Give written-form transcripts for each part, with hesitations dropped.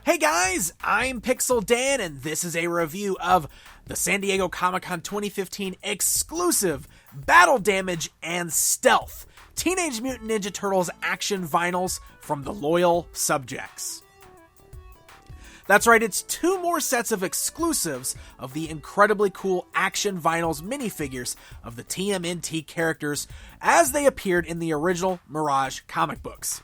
Hey guys, I'm Pixel Dan, and this is a review of the San Diego Comic-Con 2015 exclusive Battle Damage and Stealth Teenage Mutant Ninja Turtles action vinyls from the Loyal Subjects. That's right, it's two more sets of exclusives of the incredibly cool Action Vinyls minifigures of the TMNT characters as they appeared in the original Mirage comic books.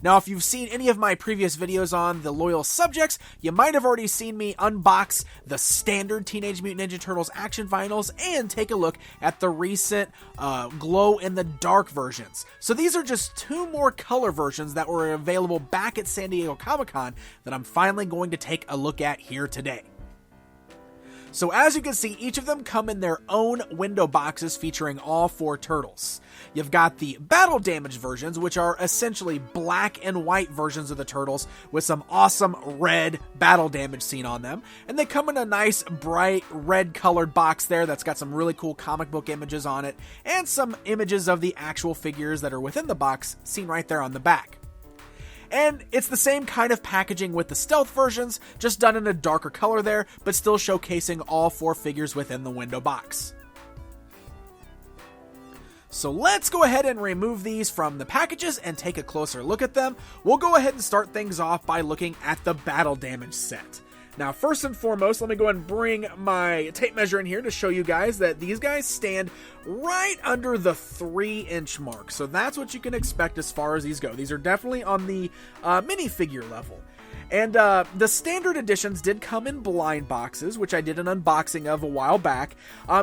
Now, if you've seen any of my previous videos on the Loyal Subjects, you might have already seen me unbox the standard Teenage Mutant Ninja Turtles action vinyls and take a look at the recent glow-in-the-dark versions. So these are just two more color versions that were available back at San Diego Comic-Con that I'm finally going to take a look at here today. So as you can see, each of them come in their own window boxes featuring all four turtles. You've got the Battle Damage versions, which are essentially black and white versions of the turtles with some awesome red battle damage scene on them. And they come in a nice bright red colored box there that's got some really cool comic book images on it and some images of the actual figures that are within the box seen right there on the back. And it's the same kind of packaging with the stealth versions, just done in a darker color there, but still showcasing all four figures within the window box. So let's go ahead and remove these from the packages and take a closer look at them. We'll go ahead and start things off by looking at the Battle Damage set. Now, first and foremost, let me go ahead and bring my tape measure in here to show you guys that these guys stand right under the 3-inch mark. So that's what you can expect as far as these go. These are definitely on the minifigure level. And the standard editions did come in blind boxes, which I did an unboxing of a while back.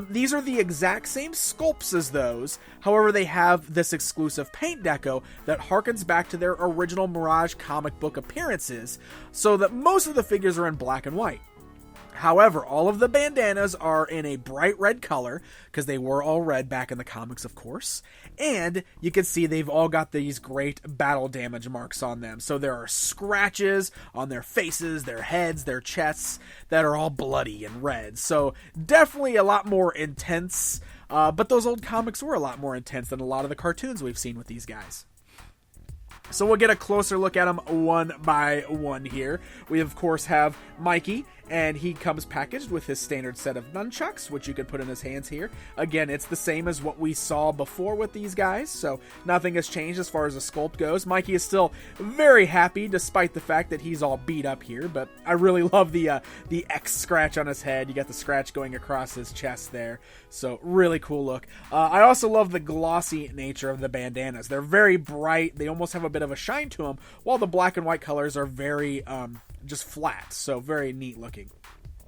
These are the exact same sculpts as those. However, they have this exclusive paint deco that harkens back to their original Mirage comic book appearances, so that most of the figures are in black and white. However, all of the bandanas are in a bright red color, because they were all red back in the comics, of course. And you can see they've all got these great battle damage marks on them. So there are scratches on their faces, their heads, their chests that are all bloody and red. So definitely a lot more intense, but those old comics were a lot more intense than a lot of the cartoons we've seen with these guys. So we'll get a closer look at them one by one here. We, of course, have Mikey, and he comes packaged with his standard set of nunchucks, which you can put in his hands here. Again, it's the same as what we saw before with these guys, so nothing has changed as far as the sculpt goes. Mikey is still very happy, despite the fact that he's all beat up here, but I really love the X scratch on his head. You got the scratch going across his chest there, so really cool look. I also love the glossy nature of the bandanas. They're very bright. They almost have a bit of a shine to them, while the black and white colors are very just flat, so very neat looking.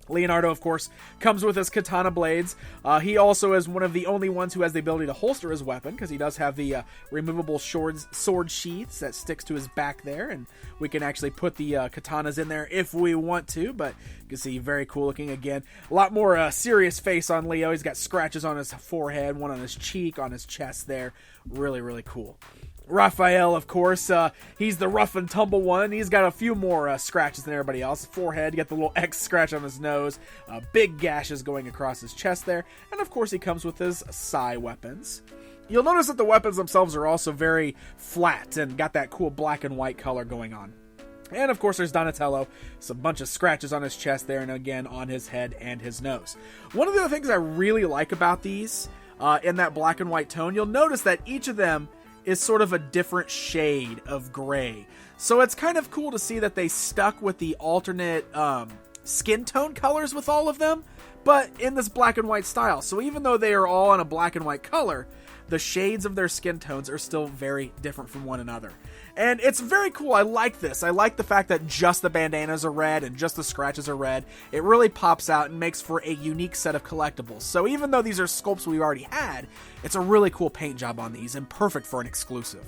Leonardo, of course, comes with his katana blades. He also is one of the only ones who has the ability to holster his weapon, because he does have the removable sword sheaths that sticks to his back there, and we can actually put the katanas in there if we want to, but you can see very cool looking again. A lot more serious face on Leo. He's got scratches on his forehead, one on his cheek, on his chest there. Really, really cool. Raphael, of course, he's the rough and tumble one. He's got a few more scratches than everybody else. Forehead, you got the little X scratch on his nose, big gashes going across his chest there, and of course he comes with his Psi weapons. You'll notice that the weapons themselves are also very flat and got that cool black and white color going on. And of course there's Donatello, some bunch of scratches on his chest there, and again on his head and his nose. One of the other things I really like about these, in that black and white tone, you'll notice that each of them is sort of a different shade of gray. So it's kind of cool to see that they stuck with the alternate skin tone colors with all of them, but in this black and white style. So even though they are all in a black and white color, the shades of their skin tones are still very different from one another. And it's very cool. I like this. I like the fact that just the bandanas are red and just the scratches are red. It really pops out and makes for a unique set of collectibles. So even though these are sculpts we already had, it's a really cool paint job on these and perfect for an exclusive.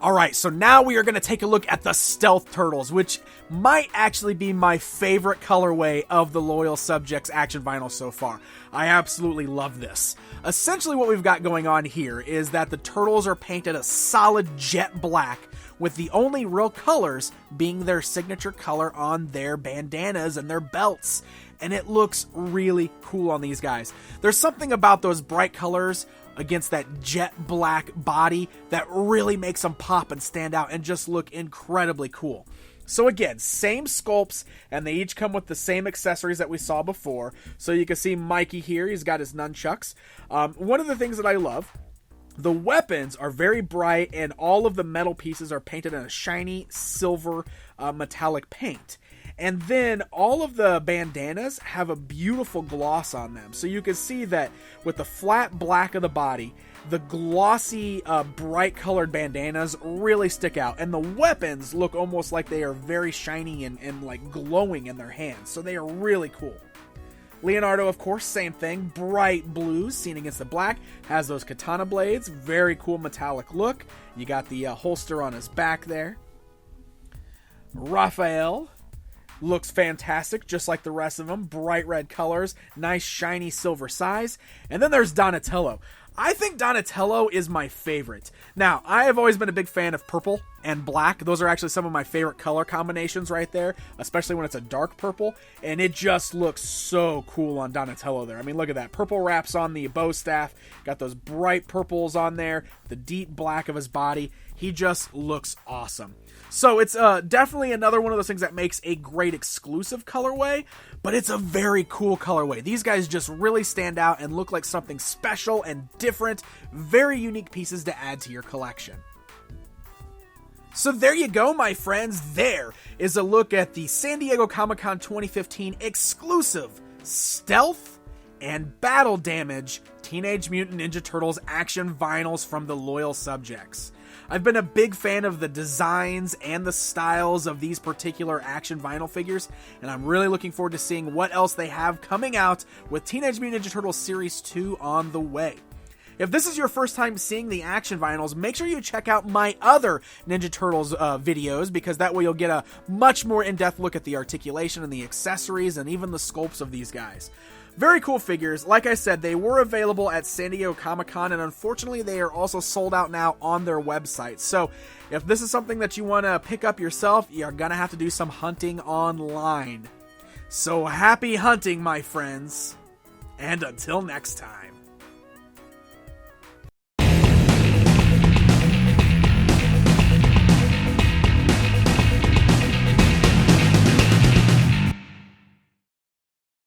Alright, so now we are going to take a look at the Stealth Turtles, which might actually be my favorite colorway of the Loyal Subjects action vinyl so far. I absolutely love this. Essentially what we've got going on here is that the turtles are painted a solid jet black, with the only real colors being their signature color on their bandanas and their belts. And it looks really cool on these guys. There's something about those bright colors against that jet black body that really makes them pop and stand out and just look incredibly cool. So again, same sculpts, and they each come with the same accessories that we saw before. So you can see Mikey here, he's got his nunchucks. One of the things that I love, the weapons are very bright, and all of the metal pieces are painted in a shiny silver metallic paint. And then all of the bandanas have a beautiful gloss on them. So you can see that with the flat black of the body, the glossy, bright colored bandanas really stick out. And the weapons look almost like they are very shiny and like glowing in their hands. So they are really cool. Leonardo, of course, same thing. Bright blues seen against the black. Has those katana blades. Very cool metallic look. You got the holster on his back there. Raphael looks fantastic, just like the rest of them. Bright red colors, nice shiny silver size. And then there's Donatello. I think Donatello is my favorite. Now, I have always been a big fan of purple and black. Those are actually some of my favorite color combinations right there, especially when it's a dark purple. And it just looks so cool on Donatello there. I mean, look at that. Purple wraps on the bow staff. Got those bright purples on there. The deep black of his body. He just looks awesome. So it's definitely another one of those things that makes a great exclusive colorway, but it's a very cool colorway. These guys just really stand out and look like something special and different, very unique pieces to add to your collection. So there you go, my friends. There is a look at the San Diego Comic-Con 2015 exclusive Stealth and Battle Damage Teenage Mutant Ninja Turtles action vinyls from the loyal subjects. I've been a big fan of the designs and the styles of these particular action vinyl figures, and I'm really looking forward to seeing what else they have coming out with Teenage Mutant Ninja Turtles Series 2 on the way. If this is your first time seeing the action vinyls, make sure you check out my other Ninja Turtles videos, because that way you'll get a much more in-depth look at the articulation and the accessories and even the sculpts of these guys. Very cool figures. Like I said, they were available at San Diego Comic-Con, and unfortunately they are also sold out now on their website. So if this is something that you want to pick up yourself, you're going to have to do some hunting online. So happy hunting, my friends, and until next time.